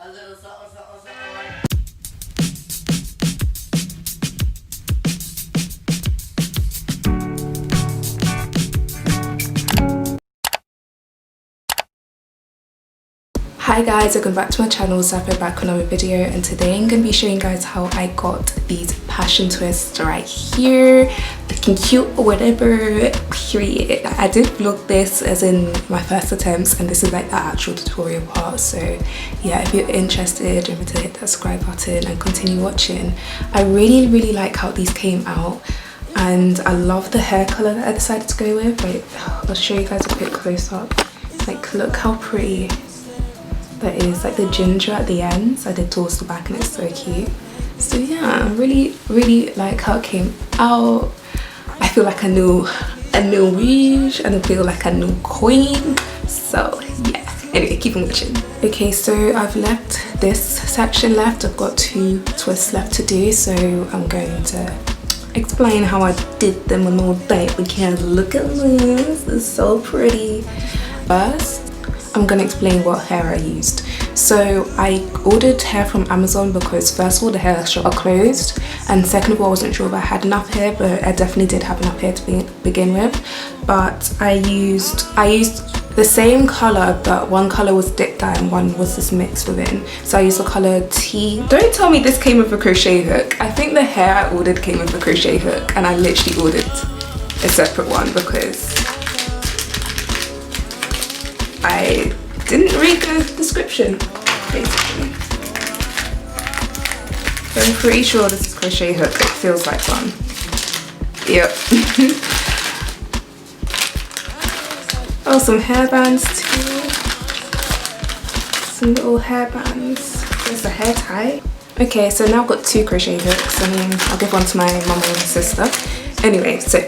Hi guys, welcome back to my channel. Zafro back with another video, and today I'm going to be showing you guys how I got these passion twists right here, looking cute or whatever, period. I did vlog this as in my first attempts, and this is like the actual tutorial part. So yeah, if you're interested, remember to hit that subscribe button and continue watching. I really like how these came out, and I love the hair color that I decided to go with. Wait, I'll show you guys a quick close up. Like, look how pretty that is, like the ginger at the ends. I did towards the back and it's so cute. So yeah, I really like how it came out. I feel like a new witch, and I feel like a new queen. So yeah, anyway, keep on watching. Okay, so I've left this section left. I've got 2 twists left to do, so I'm going to explain how I did them on all day, because look at this, it's so pretty. First, I'm gonna explain what hair I used. So I ordered hair from Amazon because first of all the hair shops are closed, and second of all I wasn't sure if I had enough hair, but I definitely did have enough hair to begin with. But I used the same color, but one color was dip dye and one was just mixed within. So I used the color T. Don't tell me this came with a crochet hook. I think the hair I ordered came with a crochet hook, and I literally ordered a separate one because I didn't read the description, basically. So I'm pretty sure this is crochet hook. It feels like one. Yep. Oh, some hairbands too. Some little hairbands. There's a hair tie. Okay, so now I've got 2 crochet hooks. I mean, I'll give one to my mum and sister. Anyway, so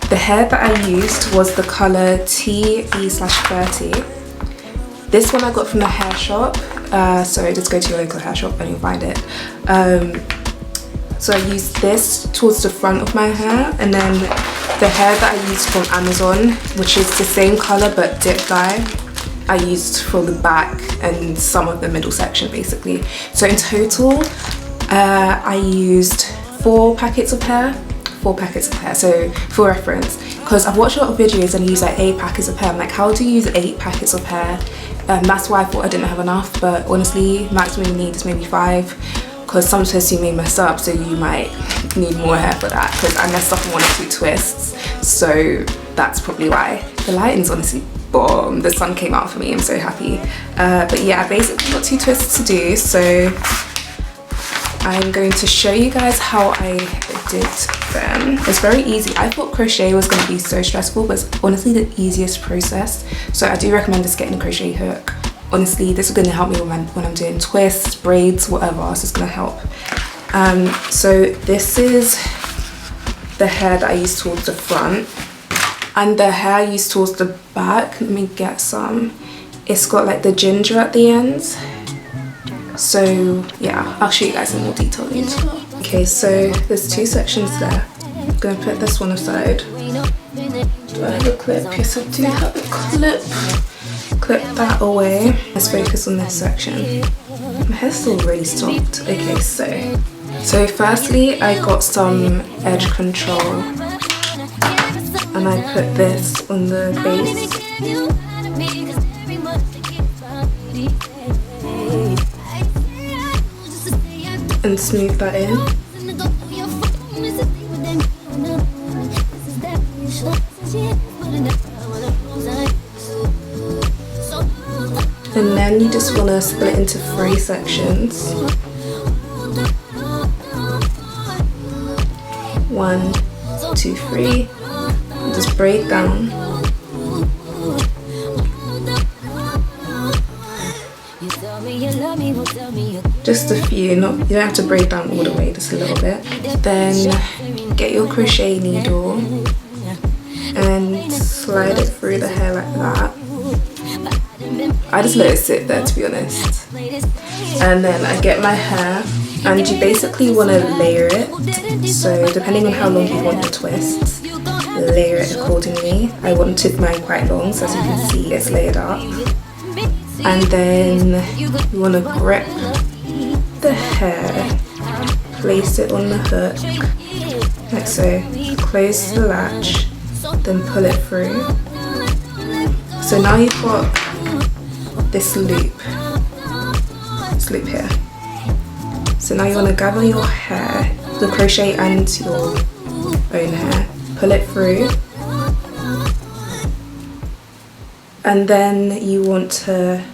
the hair that I used was the colour TE/30. This one I got from the hair shop. So just go to your local hair shop and you'll find it. So I used this towards the front of my hair, and then the hair that I used from Amazon, which is the same colour but dip dye, I used for the back and some of the middle section basically. So in total, I used 4 packets of hair. So for reference, because I've watched a lot of videos and use like 8 packets of hair. I'm like, how do you use 8 packets of hair? That's why I thought I didn't have enough, but honestly maximum you need is maybe 5, because sometimes you may mess up, so you might need more hair for that, because I messed up on 1 or 2 twists, so that's probably why. The lighting's honestly bomb. The sun came out for me, I'm so happy. But yeah, I basically got 2 twists to do, so I'm going to show you guys how I did them. It's very easy. I thought crochet was going to be so stressful, but it's honestly the easiest process. So I do recommend just getting a crochet hook. Honestly, this is going to help me when I'm doing twists, braids, whatever. So it's going to help. So this is the hair that I used towards the front, and the hair I used towards the back. Let me get some. It's got like the ginger at the ends. So yeah, I'll show you guys in more detail later. Okay, so there's 2 sections there. I'm gonna put this one aside. Do I have a clip? Yes, I do have a clip. Clip that away. Let's focus on this section. My hair's still really soft. Okay, so firstly I got some edge control, and I put this on the base. And smooth that in. And then you just want to split into 3 sections. 1, 2, 3. And just braid down. Just a few, you don't have to braid down all the way, just a little bit. Then get your crochet needle and slide it through the hair like that. I just let it sit there, to be honest. And then I get my hair, and you basically want to layer it. So depending on how long you want the twists, layer it accordingly. I wanted mine quite long, so as you can see it's layered up. and then you want to grip the hair, place it on the hook like so, close the latch, then pull it through. So now you've got this loop here. So now you want to gather your hair, the crochet and your own hair, pull it through, and then you want to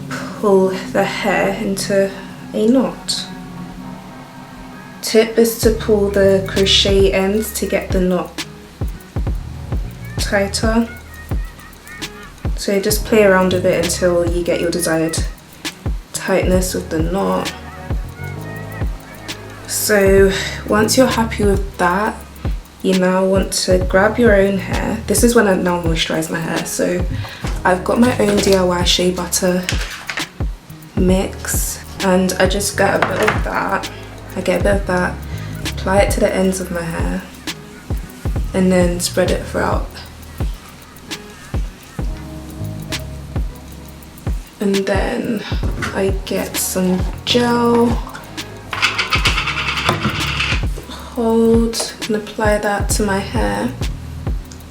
pull the hair into a knot. Tip is to pull the crochet ends to get the knot tighter. So just play around with it until you get your desired tightness with the knot. So once you're happy with that, you now want to grab your own hair. This is when I now moisturize my hair. So I've got my own DIY shea butter mix, and I just get a bit of that. Apply it to the ends of my hair, and then spread it throughout. And then I get some gel, hold, and apply that to my hair.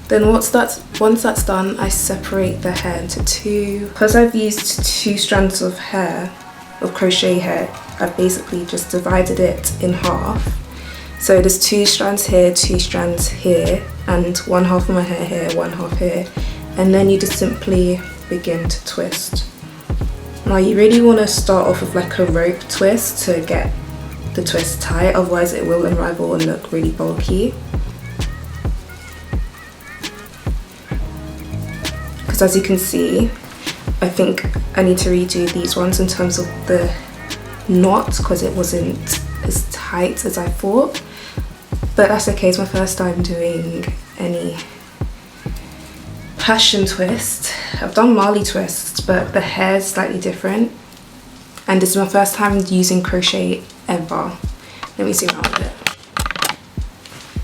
Then once that's done, I separate the hair into two. Because I've used 2 strands of hair, of crochet hair, I've basically just divided it in half. So there's 2 strands here, 2 strands here, and one half of my hair here, one half here. And then you just simply begin to twist. Now you really want to start off with like a rope twist to get the twist tight, otherwise it will unravel and look really bulky. Because as you can see, I think I need to redo these ones in terms of the knot, because it wasn't as tight as I thought. But that's okay, it's my first time doing any passion twist. I've done Marley twists, but the hair is slightly different. And this is my first time using crochet ever. Let me zoom out a bit.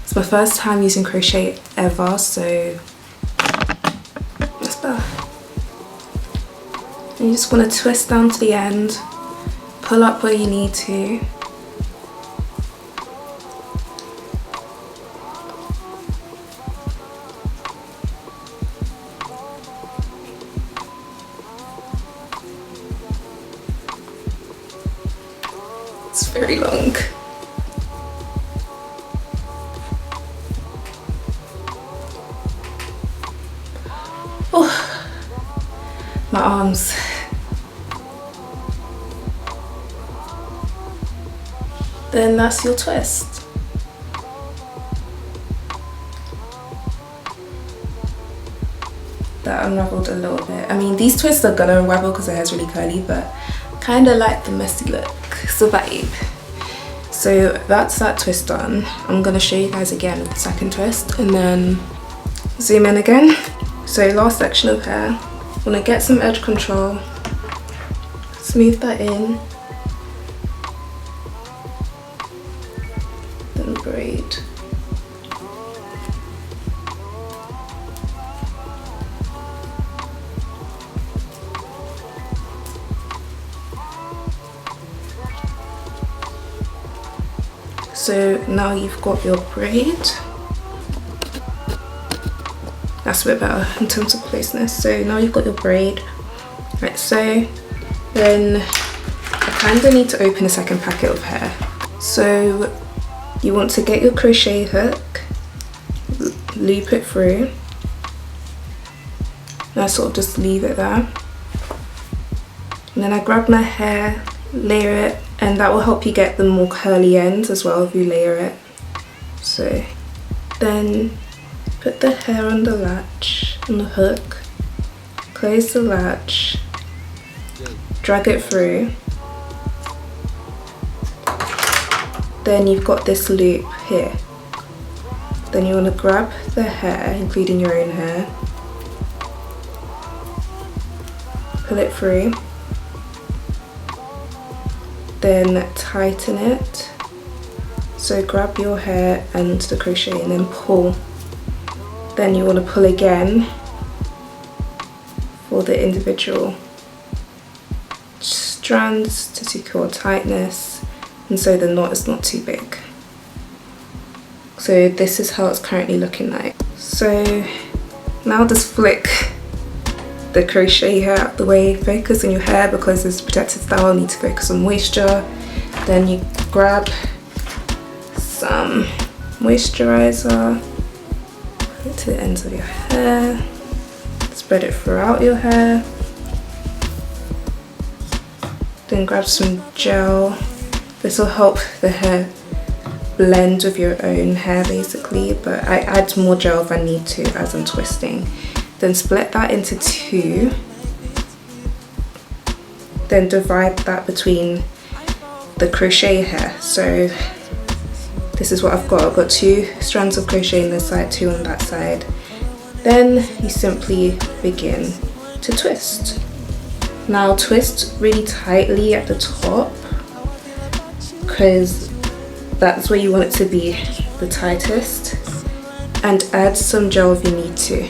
It's my first time using crochet ever, so that's better. And you just want to twist down to the end, pull up where you need to. It's very long. Oh, my arms. Then that's your twist. That unraveled a little bit. I mean, these twists are gonna unravel because the hair's really curly, but kind of like the messy look. It's a vibe. So that's that twist done. I'm gonna show you guys again with the second twist and then zoom in again. So last section of hair, I'm gonna get some edge control, smooth that in, then braid. So now you've got your braid. That's a bit better in terms of closeness. So now you've got your braid. Right, so then I kind of need to open a second packet of hair. So you want to get your crochet hook, loop it through. And I sort of just leave it there. And then I grab my hair, layer it, and that will help you get the more curly ends as well if you layer it. So then put the hair on the latch, on the hook, close the latch, drag it through. Then you've got this loop here. Then you want to grab the hair, including your own hair, pull it through, then tighten it. So grab your hair and the crochet and then pull. Then you want to pull again for all the individual strands to secure tightness, and so the knot is not too big. So this is how it's currently looking like. So now just flick the crochet hair out the way, focus on your hair because it's protected style, need to focus on moisture. Then you grab some moisturizer, put it to the ends of your hair, spread it throughout your hair. Then grab some gel. This will help the hair blend with your own hair basically, but I add more gel if I need to as I'm twisting. Then split that into two. Then divide that between the crochet hair. So this is what I've got. I've got 2 strands of crochet on this side, 2 on that side. Then you simply begin to twist. Now twist really tightly at the top because that's where you want it to be the tightest, and add some gel if you need to.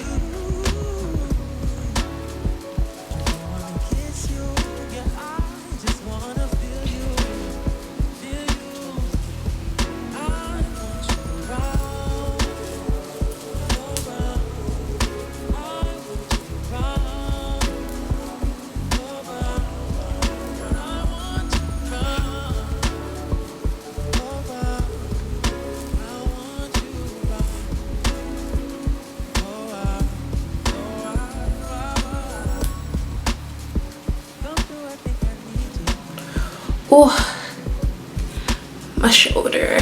Oh, my shoulder.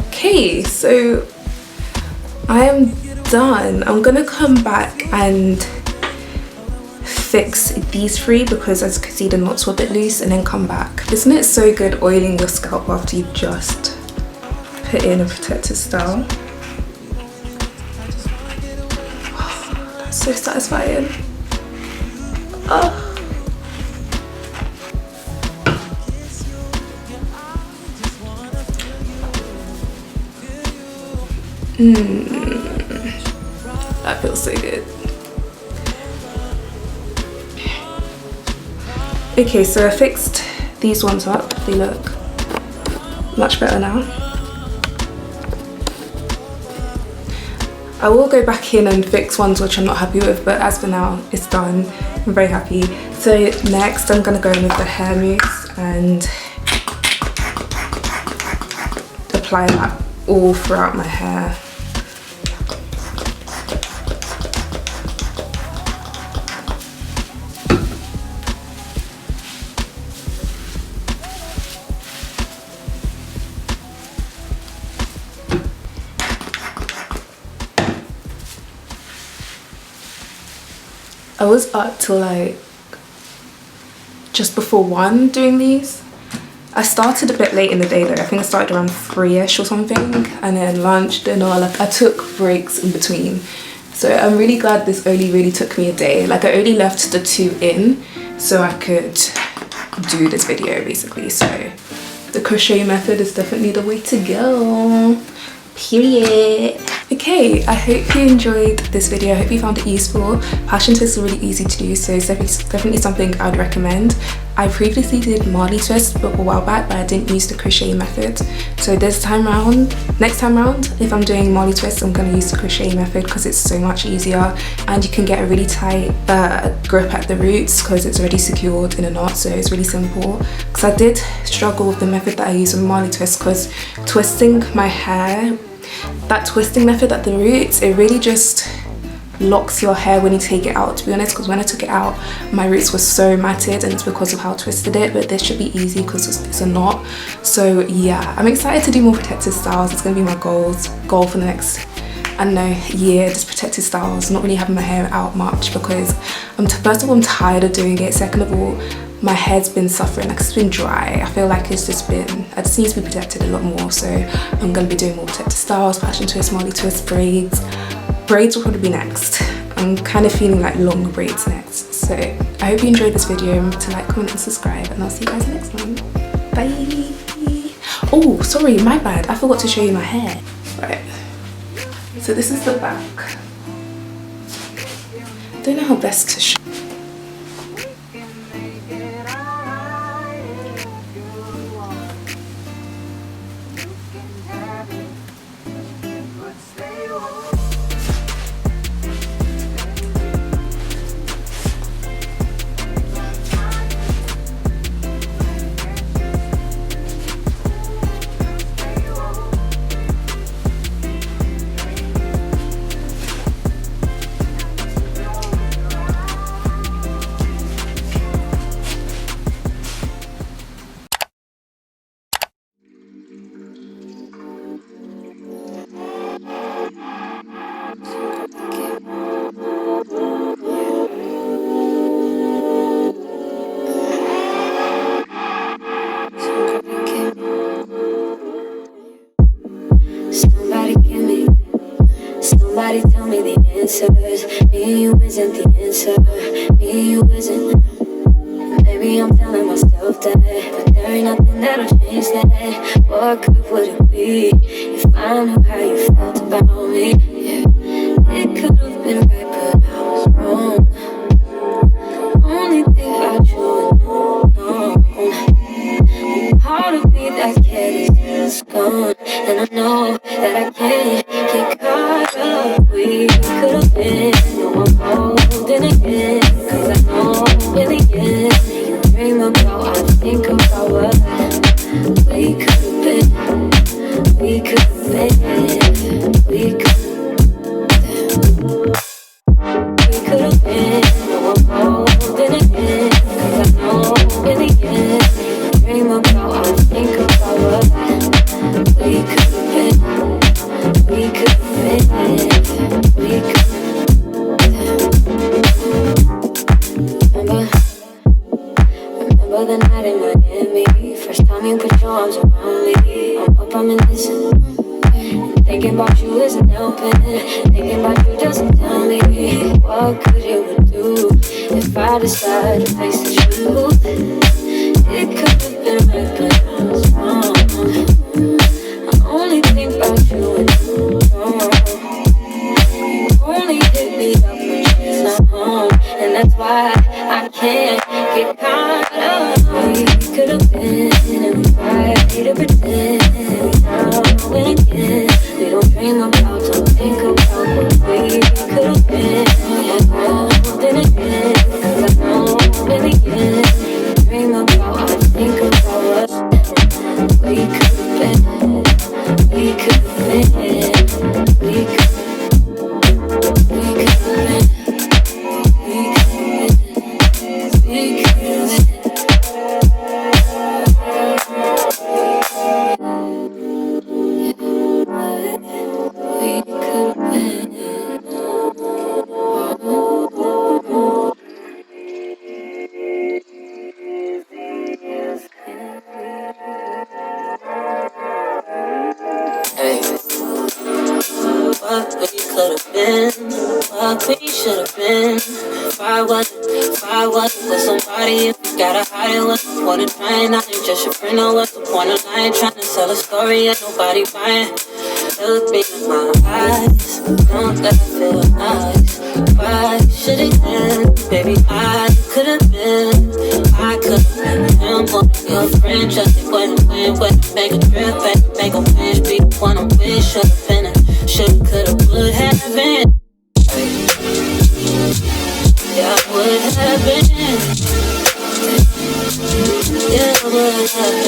Okay, so I am done. I'm gonna come back and fix these 3 because as you can see the knots were a bit loose, and then come back. Isn't it so good oiling your scalp after you've just put in a protective style? Oh, that's so satisfying. Oh. That feels so good. Okay, so I fixed these ones up. They look much better now. I will go back in and fix ones which I'm not happy with, but as for now, it's done. I'm very happy. So next, I'm gonna go in with the hair mousse and apply that all throughout my hair. I was up till like just before 1 doing these. I started a bit late in the day though. I think I started around 3ish or something, and then lunch, dinner, like I took breaks in between. So I'm really glad this only really took me a day. Like I only left the 2 in so I could do this video basically. So the crochet method is definitely the way to go. Period. Okay, I hope you enjoyed this video. I hope you found it useful. Passion twists are really easy to do, so it's definitely something I would recommend. I previously did Marley twists but a while back, but I didn't use the crochet method. So next time round, if I'm doing Marley twists, I'm going to use the crochet method because it's so much easier, and you can get a really tight grip at the roots because it's already secured in a knot, so it's really simple. Because I did struggle with the method that I use on Marley twists, because twisting my hair, that twisting method at the roots, it really just locks your hair when you take it out, to be honest, because when I took it out my roots were so matted, and it's because of how I twisted it. But this should be easy because it's a knot. So yeah, I'm excited to do more protective styles. It's going to be my goal for the next, I don't know, year, just protective styles, not really having my hair out much because first of all I'm tired of doing it, second of all my hair's been suffering, like it's been dry. I feel like I just need to be protected a lot more. So I'm going to be doing more protective styles, passion twist, Marley twist, braids. Braids will probably be next. I'm kind of feeling like long braids next. So I hope you enjoyed this video. Remember to like, comment and subscribe, and I'll see you guys next one. Bye. Oh, sorry, my bad. I forgot to show you my hair. Right. So this is the back. Don't know how best to show. Somebody tell me the answers. Me and you isn't the answer. Me and you isn't. Maybe I'm telling myself that, but there ain't nothing that'll change that. What good would it be if I knew how you felt about me? Yeah. It could have been right, but I was wrong. Only think about you alone. Part of me that cared is gone, and I know that I can't get caught up. We could have been, no, I'm holding again, 'cause I know in the end you dream about, I think about what we could have been. We could have been. We could have been, no, I'm holding again, 'cause I know in the end dream about, I think about what we could have been. We could have been. We could. Remember the night in Miami. First time you put your arms around me. I'm up, I'm innocent. Thinking about you isn't helping. Thinking about you doesn't tell me what good it would do if I decide to face the truth. It could have been right, but I was wrong. I only think about you and you wrong. You only hit me up when she's not home, and that's why I can't get caught up. We could have been, and we try to pretend. Now and again, we don't dream about, don't think about what we could have been. More than again, 'cause I know in the end, dream about, I think about what we could have been. We could have been. We could. We could have been. We could have been. We could have been. What we could have been, what we should have been. If I wasn't with somebody, if you gotta hide it, what's the point of trying? I ain't just your friend, or what's the point of lying? Trying to sell a story and nobody buying. Look me in my eyes, don't let me feel nice. Why should it end? Baby, I could have been him, one of your friends. Just it wouldn't win, wouldn't make a trip, make a wish, be the one I wish. Should have been it, should, could have, would have been. Yeah, I would have been. Yeah, I would have